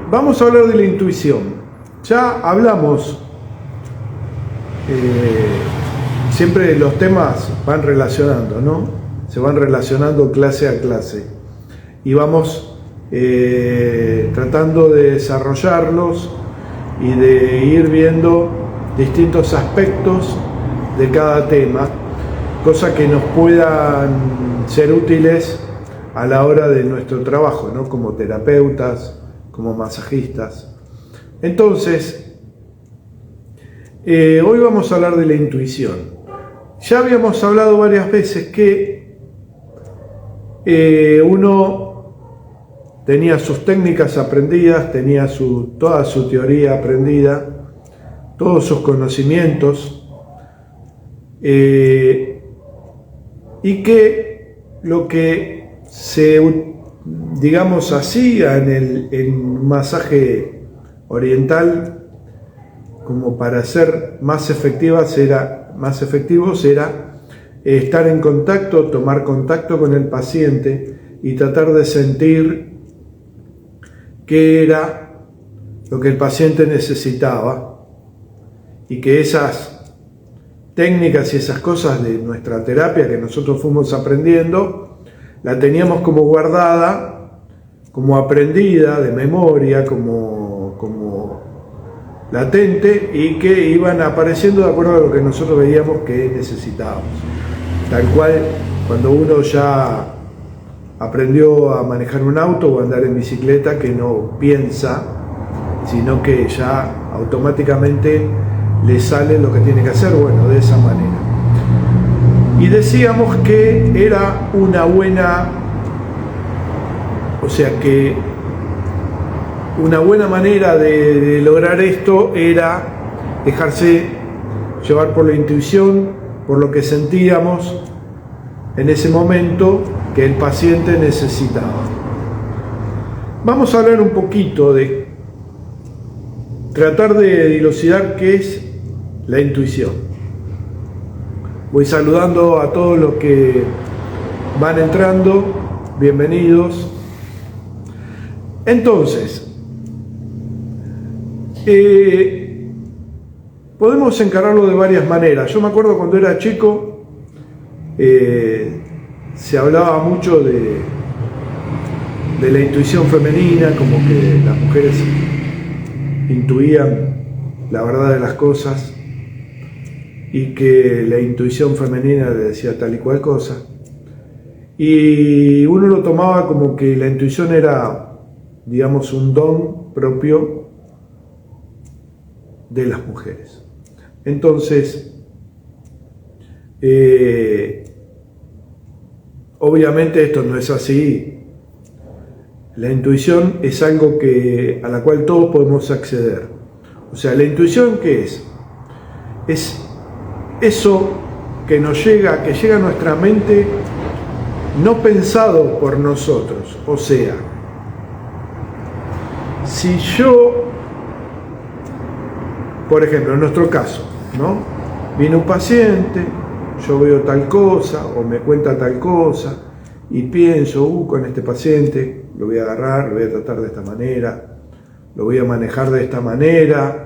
Vamos a hablar de la intuición. Ya hablamos, siempre los temas van relacionando, ¿no? Se van relacionando clase a clase y vamos tratando de desarrollarlos y de ir viendo distintos aspectos de cada tema, cosas que nos puedan ser útiles a la hora de nuestro trabajo, ¿no? Como terapeutas, como masajistas. Entonces, hoy vamos a hablar de la intuición. Ya habíamos hablado varias veces que uno tenía sus técnicas aprendidas, tenía toda su teoría aprendida, todos sus conocimientos, y que lo que se, digamos, hacía en un masaje oriental como para ser más efectivos era estar en contacto, tomar contacto con el paciente y tratar de sentir qué era lo que el paciente necesitaba, y que esas técnicas y esas cosas de nuestra terapia que nosotros fuimos aprendiendo la teníamos como guardada, como aprendida de memoria, como latente, y que iban apareciendo de acuerdo a lo que nosotros veíamos que necesitábamos. Tal cual cuando uno ya aprendió a manejar un auto o a andar en bicicleta, que no piensa, sino que ya automáticamente le sale lo que tiene que hacer, bueno, de esa manera. Y decíamos que era una buena, una buena manera de lograr esto era dejarse llevar por la intuición, por lo que sentíamos en ese momento que el paciente necesitaba. Vamos a hablar un poquito de tratar de dilucidar qué es la intuición. Voy saludando a todos los que van entrando, bienvenidos. Entonces, podemos encararlo de varias maneras. Yo me acuerdo cuando era chico, se hablaba mucho de la intuición femenina, como que las mujeres intuían la verdad de las cosas y que la intuición femenina le decía tal y cual cosa. Y uno lo tomaba como que la intuición era, digamos, un don propio de las mujeres. Entonces, obviamente esto no es así. La intuición es algo a la cual todos podemos acceder. O sea, la intuición, ¿qué es? Es eso que nos llega, que llega a nuestra mente no pensado por nosotros. O sea, si yo, por ejemplo, en nuestro caso, ¿no? Viene un paciente, yo veo tal cosa o me cuenta tal cosa y pienso, con este paciente lo voy a agarrar, lo voy a tratar de esta manera, lo voy a manejar de esta manera.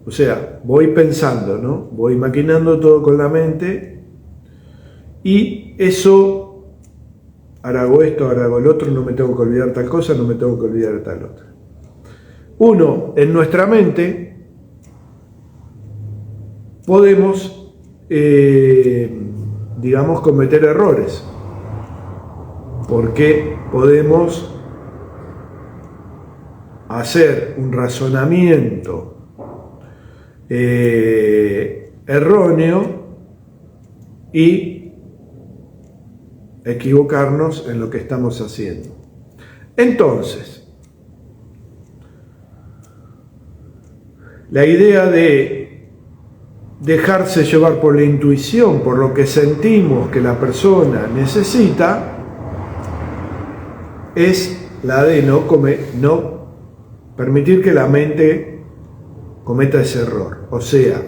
O sea, voy pensando, ¿no? Voy maquinando todo con la mente y eso, ahora hago esto, ahora hago el otro, no me tengo que olvidar tal cosa, no me tengo que olvidar tal otra. Uno, en nuestra mente, podemos, digamos, cometer errores, porque podemos hacer un razonamiento erróneo y equivocarnos en lo que estamos haciendo. Entonces, la idea de dejarse llevar por la intuición, por lo que sentimos que la persona necesita, es la de no permitir que la mente cometa ese error. O sea,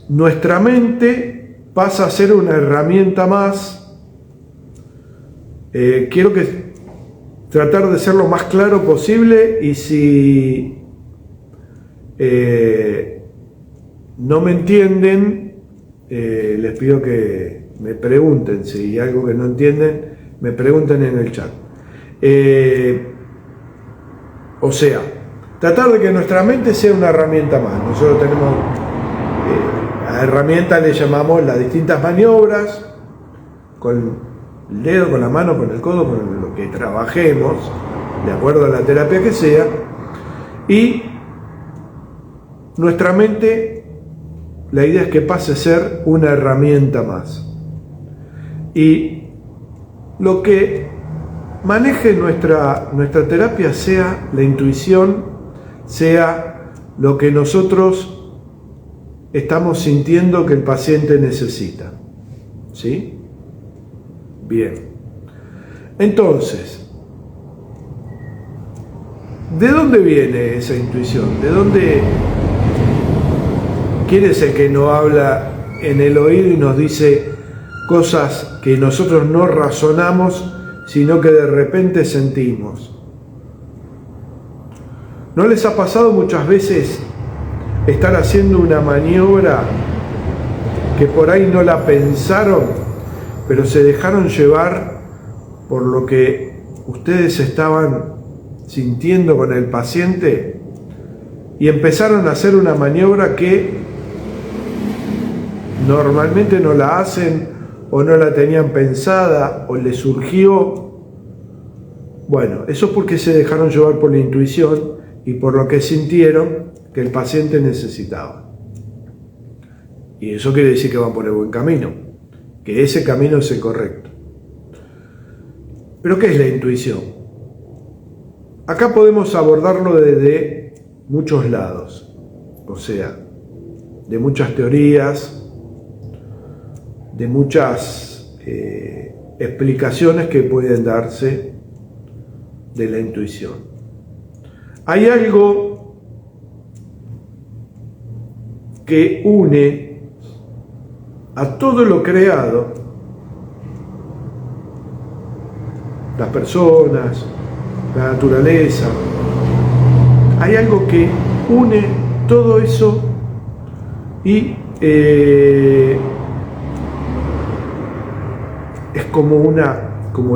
nuestra mente pasa a ser una herramienta más. Quiero que tratar de ser lo más claro posible, y si no me entienden, les pido que me pregunten. Si hay algo que no entienden, me pregunten en el chat. O sea, tratar de que nuestra mente sea una herramienta más. Nosotros tenemos, a herramienta le llamamos las distintas maniobras, con el dedo, con la mano, con el codo, con lo que trabajemos, de acuerdo a la terapia que sea, y nuestra mente, la idea es que pase a ser una herramienta más. Y lo que maneje nuestra terapia sea la intuición, sea lo que nosotros estamos sintiendo que el paciente necesita. ¿Sí? Bien. Entonces, ¿de dónde viene esa intuición? ¿De dónde? ¿Quién es el que nos habla en el oído y nos dice cosas que nosotros no razonamos, sino que de repente sentimos? ¿No les ha pasado muchas veces estar haciendo una maniobra que por ahí no la pensaron, pero se dejaron llevar por lo que ustedes estaban sintiendo con el paciente y empezaron a hacer una maniobra que normalmente no la hacen, o no la tenían pensada, o les surgió? Bueno, eso es porque se dejaron llevar por la intuición y por lo que sintieron que el paciente necesitaba. Y eso quiere decir que van por el buen camino, que ese camino es el correcto. ¿Pero qué es la intuición? Acá podemos abordarlo desde muchos lados, o sea, de muchas teorías, de muchas explicaciones que pueden darse de la intuición. Hay algo que une a todo lo creado, las personas, la naturaleza. Hay algo que une todo eso y es como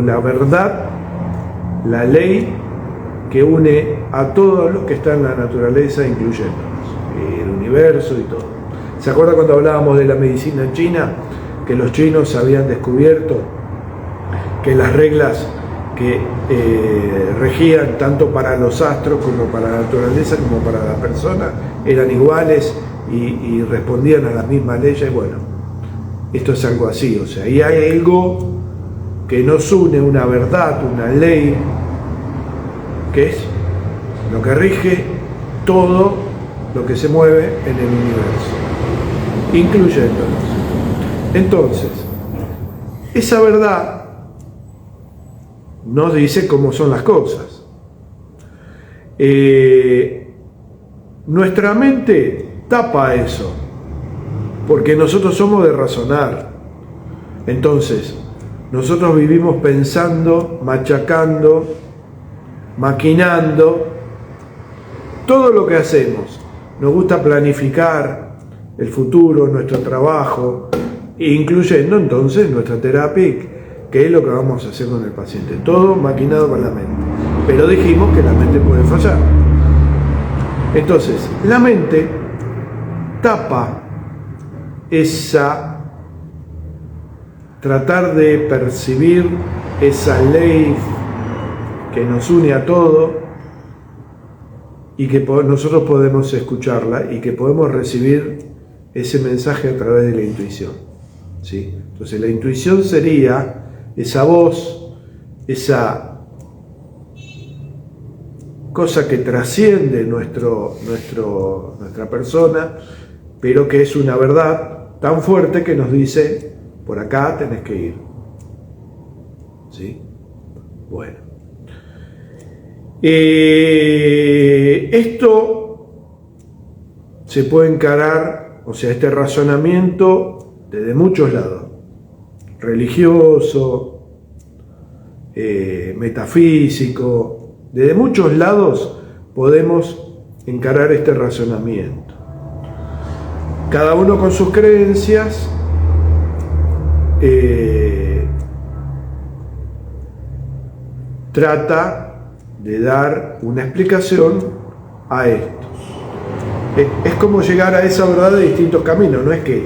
la verdad, la ley que une a todos los que están en la naturaleza, incluyéndonos, el universo y todo. ¿Se acuerda cuando hablábamos de la medicina china? Que los chinos habían descubierto que las reglas que regían tanto para los astros como para la naturaleza como para la persona eran iguales y respondían a las mismas leyes. Bueno, esto es algo así, o sea, y hay algo que nos une, una verdad, una ley, que es lo que rige todo lo que se mueve en el universo, incluyéndonos. Entonces, esa verdad nos dice cómo son las cosas. Nuestra mente tapa eso, porque nosotros somos de razonar. Entonces, nosotros vivimos pensando, machacando, maquinando todo lo que hacemos. Nos gusta planificar el futuro, nuestro trabajo, incluyendo entonces nuestra terapia, que es lo que vamos a hacer con el paciente. Todo maquinado con la mente. Pero dijimos que la mente puede fallar. Entonces, la mente tapa tratar de percibir esa ley que nos une a todo y que nosotros podemos escucharla y que podemos recibir ese mensaje a través de la intuición. ¿Sí? Entonces la intuición sería esa voz, esa cosa que trasciende nuestra persona, pero que es una verdad tan fuerte que nos dice: por acá tenés que ir. ¿Sí? Bueno. Esto se puede encarar, o sea, este razonamiento desde muchos lados. Religioso, metafísico. Desde muchos lados podemos encarar este razonamiento. Cada uno con sus creencias trata de dar una explicación a esto. Es como llegar a esa verdad de distintos caminos, no es que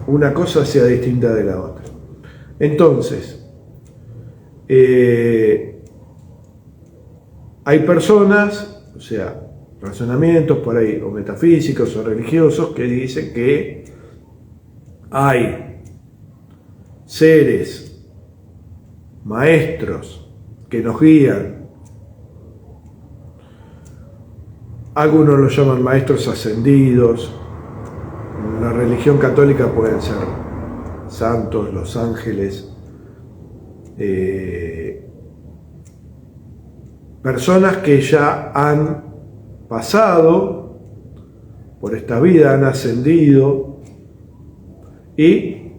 una cosa sea distinta de la otra. Entonces, hay personas, o sea, razonamientos por ahí, o metafísicos o religiosos, que dicen que hay seres, maestros, que nos guían. Algunos los llaman maestros ascendidos. En la religión católica pueden ser santos, los ángeles, personas que ya han pasado por esta vida, han ascendido y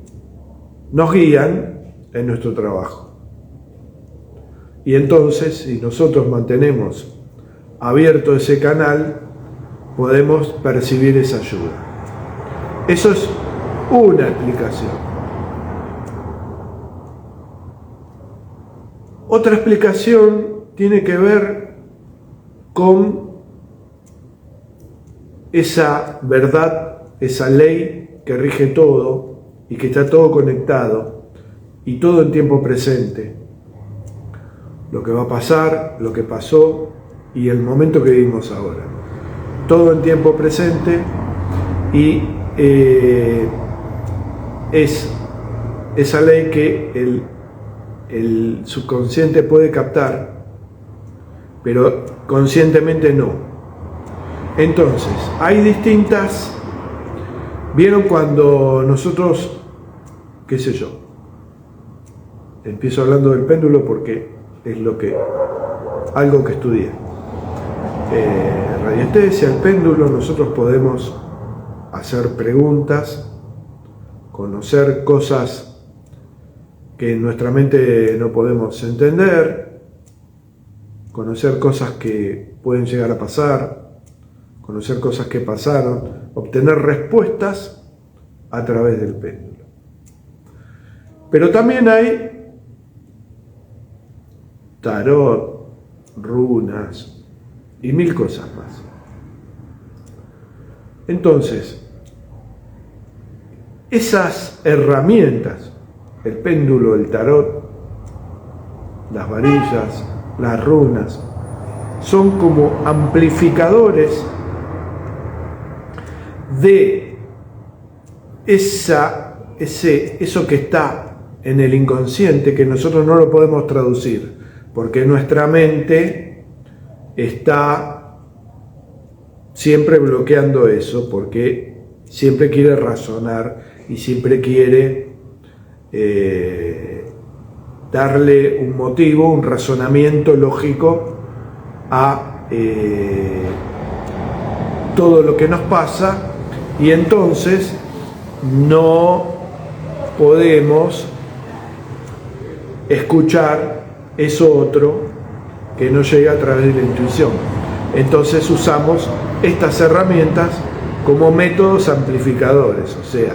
nos guían en nuestro trabajo. Y entonces, si nosotros mantenemos abierto ese canal, podemos percibir esa ayuda. Eso es una explicación. Otra explicación tiene que ver con esa verdad, esa ley que rige todo y que está todo conectado y todo en tiempo presente. Lo que va a pasar, lo que pasó y el momento que vivimos ahora. Todo en tiempo presente y es esa ley que el subconsciente puede captar, pero conscientemente no. Entonces, hay distintas... ¿Vieron cuando nosotros, qué sé yo? Empiezo hablando del péndulo porque es algo que estudié. Radiestesia, el péndulo, nosotros podemos hacer preguntas, conocer cosas que en nuestra mente no podemos entender, conocer cosas que pueden llegar a pasar, conocer cosas que pasaron, obtener respuestas a través del péndulo. Pero también hay tarot, runas y mil cosas más. Entonces, esas herramientas, el péndulo, el tarot, las varillas, las runas, son como amplificadores de eso que está en el inconsciente, que nosotros no lo podemos traducir, porque nuestra mente está siempre bloqueando eso, porque siempre quiere razonar y siempre quiere darle un motivo, un razonamiento lógico a todo lo que nos pasa, y entonces no podemos escuchar eso otro que no llega a través de la intuición. Entonces usamos estas herramientas como métodos amplificadores, o sea,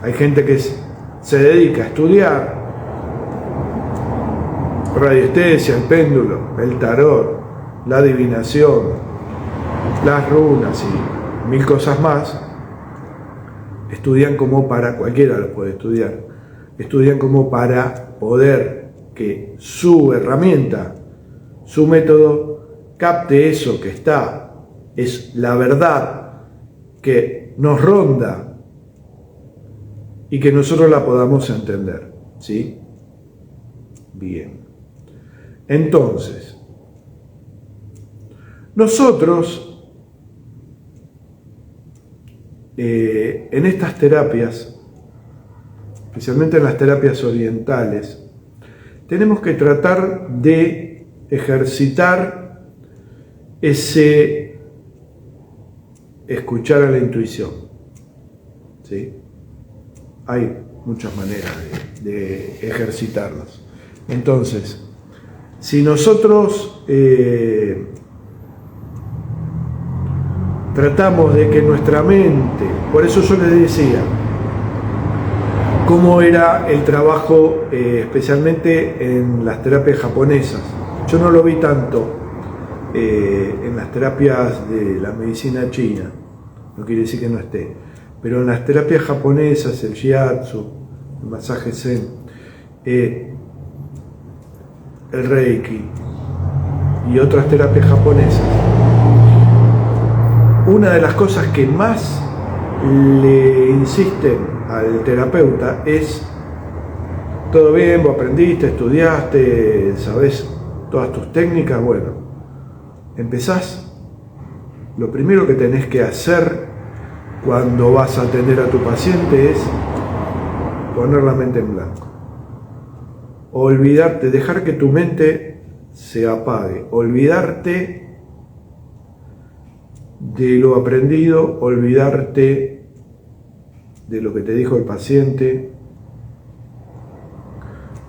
hay gente que se dedica a estudiar radiestesia, el péndulo, el tarot, la adivinación, las runas y mil cosas más. Estudian como para, cualquiera lo puede estudiar, estudian como para poder que su herramienta, su método, capte eso que es la verdad que nos ronda y que nosotros la podamos entender, ¿sí? Bien. Entonces, nosotros en estas terapias, especialmente en las terapias orientales, tenemos que tratar de ejercitar ese escuchar a la intuición, ¿sí? Hay muchas maneras de ejercitarlos, Entonces, si nosotros tratamos de que nuestra mente, por eso yo les decía, cómo era el trabajo especialmente en las terapias japonesas. Yo no lo vi tanto en las terapias de la medicina china, no quiere decir que no esté, pero en las terapias japonesas, el shiatsu, el masaje zen, el reiki y otras terapias japonesas, una de las cosas que más le insisten al terapeuta es: todo bien, vos aprendiste, estudiaste, sabés todas tus técnicas, bueno, empezás, lo primero que tenés que hacer cuando vas a atender a tu paciente es poner la mente en blanco, olvidarte, dejar que tu mente se apague, olvidarte de lo aprendido, olvidarte de lo que te dijo el paciente,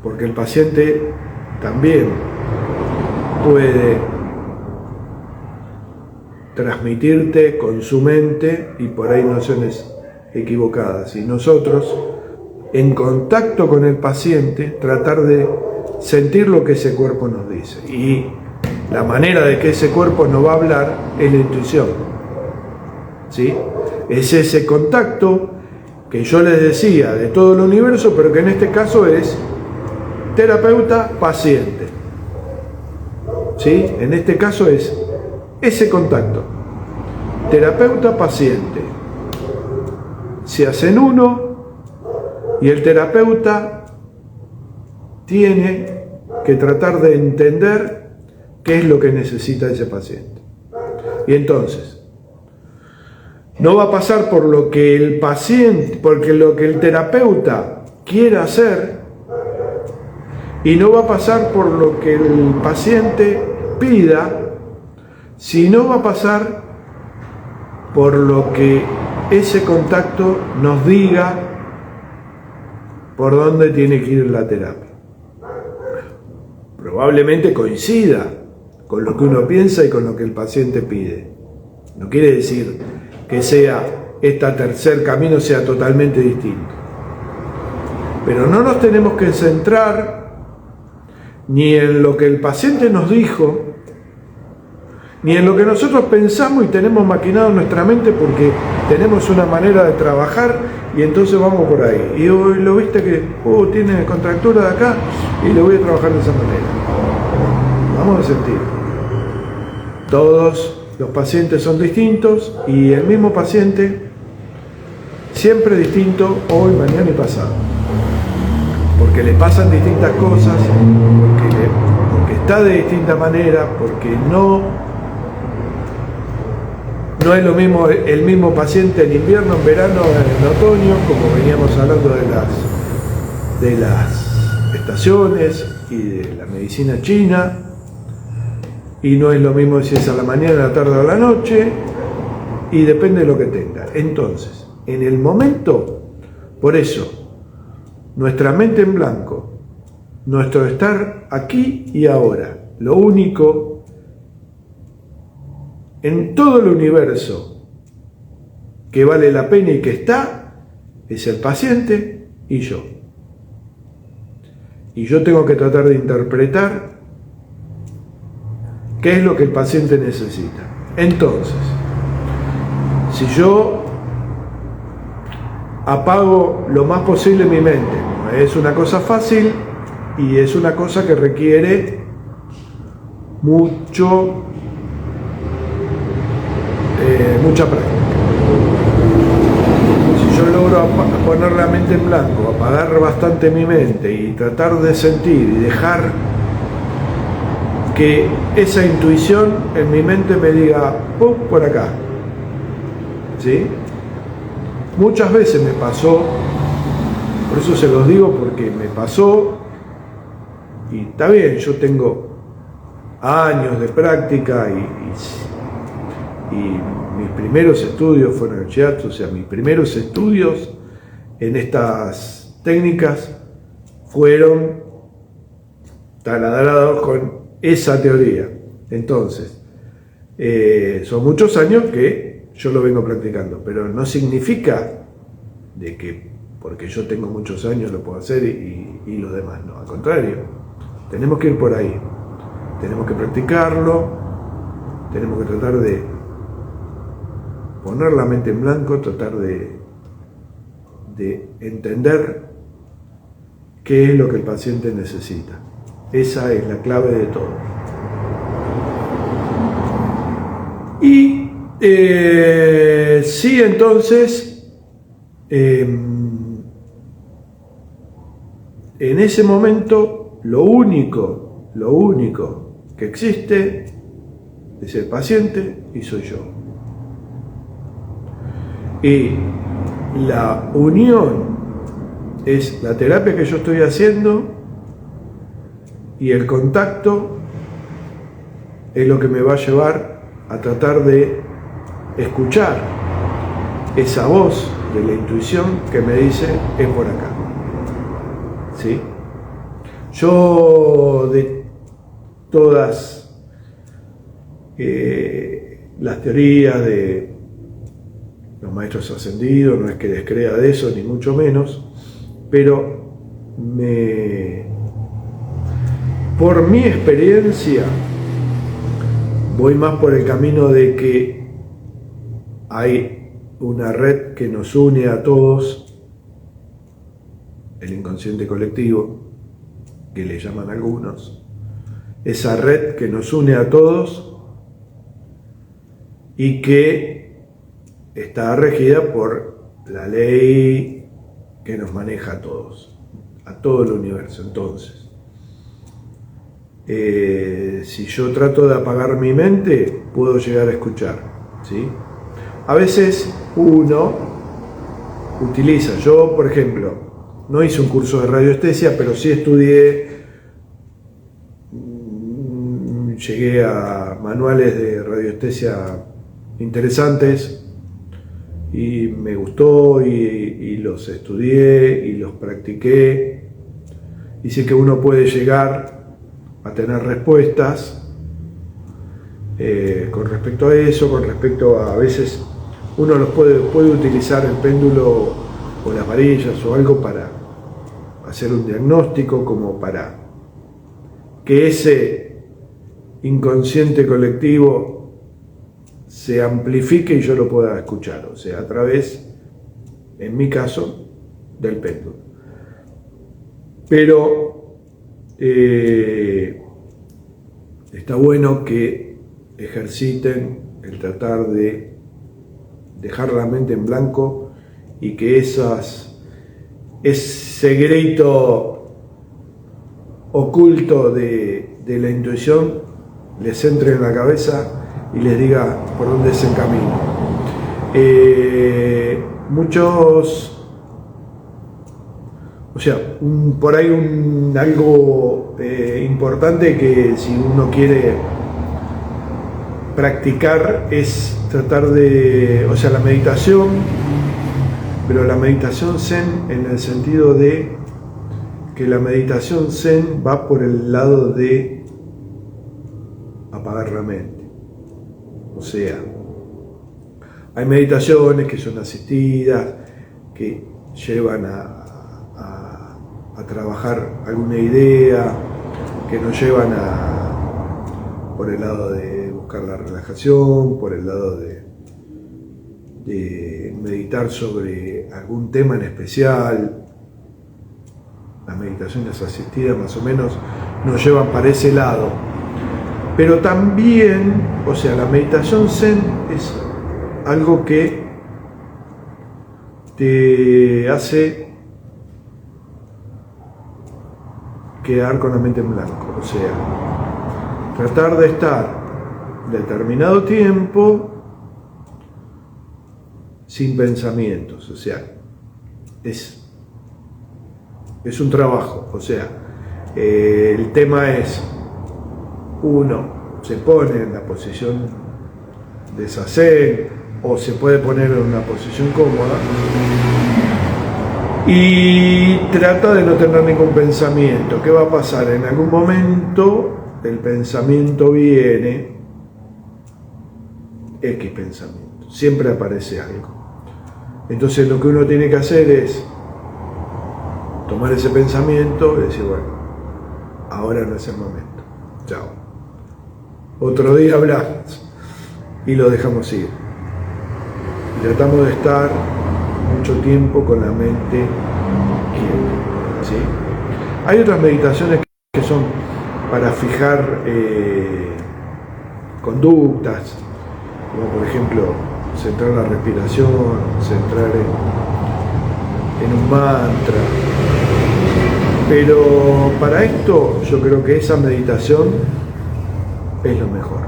porque el paciente también puede transmitirte con su mente informaciones equivocadas, y nosotros, en contacto con el paciente, tratar de sentir lo que ese cuerpo nos dice, y la manera de que ese cuerpo nos va a hablar es la intuición, ¿sí? Es ese contacto que yo les decía de todo el universo, pero que en este caso es terapeuta-paciente, ¿sí? En este caso es ese contacto, terapeuta-paciente. Se hacen uno y el terapeuta tiene que tratar de entender qué es lo que necesita ese paciente. Y entonces, no va a pasar por lo que el paciente, porque lo que el terapeuta quiera hacer, y no va a pasar por lo que el paciente pida, sino va a pasar por lo que ese contacto nos diga por dónde tiene que ir la terapia. Probablemente coincida con lo que uno piensa y con lo que el paciente pide. No quiere decir que este tercer camino sea totalmente distinto. Pero no nos tenemos que centrar ni en lo que el paciente nos dijo, ni en lo que nosotros pensamos y tenemos maquinado en nuestra mente, porque tenemos una manera de trabajar y entonces vamos por ahí. Y hoy lo viste que tiene contractura de acá y le voy a trabajar de esa manera. Vamos a sentir. Todos los pacientes son distintos y el mismo paciente siempre distinto hoy, mañana y pasado. Porque le pasan distintas cosas, porque está de distinta manera, porque no es lo mismo el mismo paciente en invierno, en verano, en otoño, como veníamos hablando de las estaciones y de la medicina china, y no es lo mismo si es a la mañana, a la tarde o a la noche, y depende de lo que tenga. Entonces, en el momento, por eso, nuestra mente en blanco, nuestro estar aquí y ahora, lo único en todo el universo que vale la pena y que está, es el paciente y yo. Y yo tengo que tratar de interpretar qué es lo que el paciente necesita. Entonces, si yo apago lo más posible mi mente, es una cosa fácil y es una cosa que requiere mucha práctica. Si yo logro poner la mente en blanco, apagar bastante mi mente y tratar de sentir y dejar que esa intuición en mi mente me diga, por acá, ¿sí? Muchas veces me pasó, por eso se los digo, porque me pasó, y está bien, yo tengo años de práctica y mis primeros estudios fueron el shiatsu, o sea, mis primeros estudios en estas técnicas fueron taladrados con esa teoría. Entonces, son muchos años que yo lo vengo practicando, pero no significa de que porque yo tengo muchos años lo puedo hacer y los demás no. Al contrario, tenemos que ir por ahí. Tenemos que practicarlo, tenemos que tratar de poner la mente en blanco, tratar de entender qué es lo que el paciente necesita. Esa es la clave de todo. Y sí, entonces, en ese momento, lo único que existe es el paciente y soy yo. Y la unión es la terapia que yo estoy haciendo y el contacto es lo que me va a llevar a tratar de escuchar esa voz de la intuición que me dice es por acá. ¿Sí? Yo de todas las teorías de los maestros ascendidos, no es que descrea de eso, ni mucho menos, pero por mi experiencia voy más por el camino de que hay una red que nos une a todos, el inconsciente colectivo, que le llaman algunos, esa red que nos une a todos y que está regida por la ley que nos maneja a todos, a todo el universo. Entonces, si yo trato de apagar mi mente, puedo llegar a escuchar, ¿sí? A veces uno utiliza, yo por ejemplo, no hice un curso de radiestesia, pero sí estudié, llegué a manuales de radiestesia interesantes y me gustó y los estudié y los practiqué y sé que uno puede llegar a tener respuestas con respecto a eso, con respecto a veces uno los puede utilizar el péndulo o las varillas o algo para hacer un diagnóstico, como para que ese inconsciente colectivo se amplifique y yo lo pueda escuchar, o sea, a través, en mi caso, del péndulo. Pero está bueno que ejerciten el tratar de dejar la mente en blanco y que ese grito oculto de la intuición les entre en la cabeza y les diga por dónde es el camino. Muchos, o sea, por ahí algo importante que si uno quiere practicar es tratar de, o sea, la meditación, pero la meditación zen en el sentido de que la meditación zen va por el lado de apagar la mente. O sea, hay meditaciones que son asistidas, que llevan a trabajar alguna idea, que nos llevan por el lado de buscar la relajación, por el lado de meditar sobre algún tema en especial. Las meditaciones asistidas más o menos nos llevan para ese lado. Pero también, o sea, la meditación zen es algo que te hace quedar con la mente en blanco, o sea, tratar de estar determinado tiempo sin pensamientos, o sea, es un trabajo, o sea, el tema es, uno se pone en la posición de zazen o se puede poner en una posición cómoda Y trata de no tener ningún pensamiento. ¿Qué va a pasar? En algún momento el pensamiento viene, X pensamiento, siempre aparece algo. Entonces lo que uno tiene que hacer es tomar ese pensamiento y decir, bueno, ahora no es el momento, chao. Otro día hablamos y lo dejamos ir. Y tratamos de estar mucho tiempo con la mente quieta, ¿sí? Hay otras meditaciones que son para fijar conductas, como por ejemplo centrar la respiración, centrar en un mantra. Pero para esto yo creo que esa meditación es lo mejor.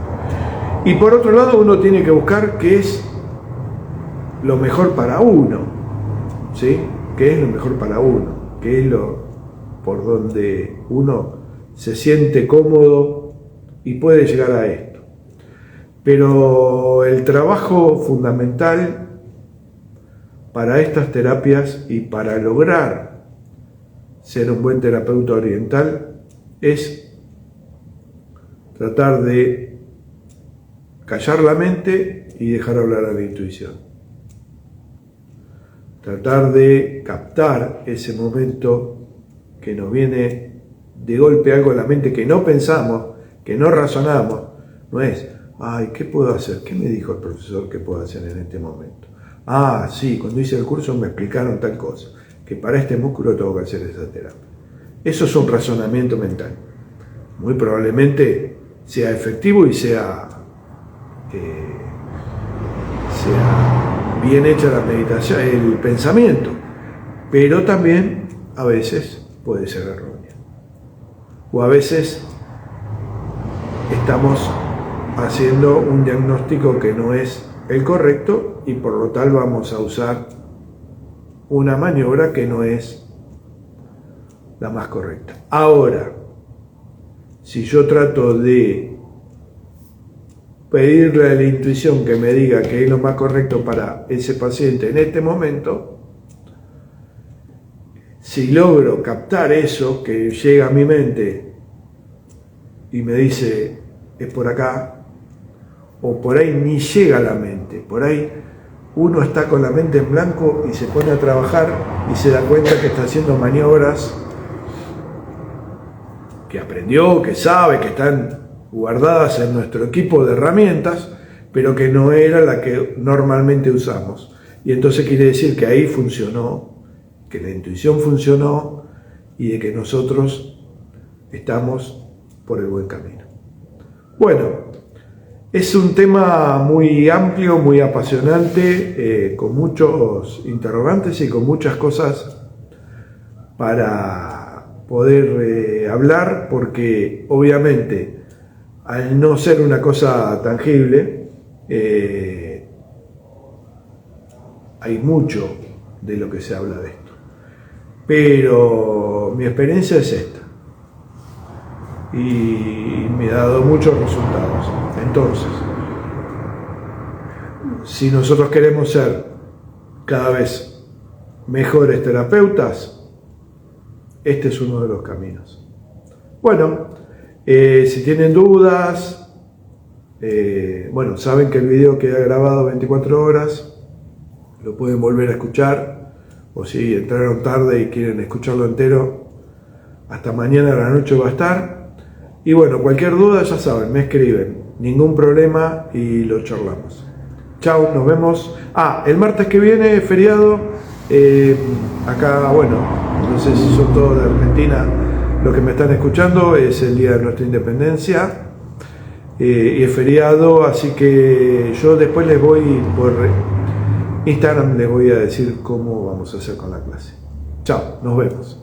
Y por otro lado uno tiene que buscar qué es lo mejor para uno, ¿sí? ¿Qué es lo mejor para uno? ¿Qué es lo por donde uno se siente cómodo y puede llegar a esto? Pero el trabajo fundamental para estas terapias y para lograr ser un buen terapeuta oriental es tratar de callar la mente y dejar hablar a la intuición. Tratar de captar ese momento que nos viene de golpe algo en la mente que no pensamos, que no razonamos. No es, ay, ¿qué puedo hacer? ¿Qué me dijo el profesor que puedo hacer en este momento? Ah, sí, cuando hice el curso me explicaron tal cosa, que para este músculo tengo que hacer esa terapia. Eso es un razonamiento mental. Muy probablemente sea efectivo y sea bien hecha la meditación, el pensamiento, pero también a veces puede ser erróneo. O a veces estamos haciendo un diagnóstico que no es el correcto y por lo tal vamos a usar una maniobra que no es la más correcta. Ahora, si yo trato de pedirle a la intuición que me diga qué es lo más correcto para ese paciente en este momento, si logro captar eso que llega a mi mente y me dice es por acá, o por ahí ni llega a la mente, por ahí uno está con la mente en blanco y se pone a trabajar y se da cuenta que está haciendo maniobras que aprendió, que sabe, que están guardadas en nuestro equipo de herramientas, pero que no era la que normalmente usamos. Y entonces quiere decir que ahí funcionó, que la intuición funcionó y de que nosotros estamos por el buen camino. Bueno, es un tema muy amplio, muy apasionante, con muchos interrogantes y con muchas cosas para poder hablar, porque obviamente al no ser una cosa tangible, hay mucho de lo que se habla de esto. Pero mi experiencia es esta. Y me ha dado muchos resultados. Entonces, si nosotros queremos ser cada vez mejores terapeutas, este es uno de los caminos. Bueno, si tienen dudas, bueno, saben que el video queda grabado 24 horas, lo pueden volver a escuchar, o si entraron tarde y quieren escucharlo entero, hasta mañana a la noche va a estar. Y bueno, cualquier duda ya saben, me escriben, ningún problema y lo charlamos. Chao, nos vemos. El martes que viene es feriado, acá, bueno, no sé si son todos de Argentina los que me están escuchando, es el día de nuestra independencia y es feriado, así que yo después les voy por Instagram, les voy a decir cómo vamos a hacer con la clase. Chao, nos vemos.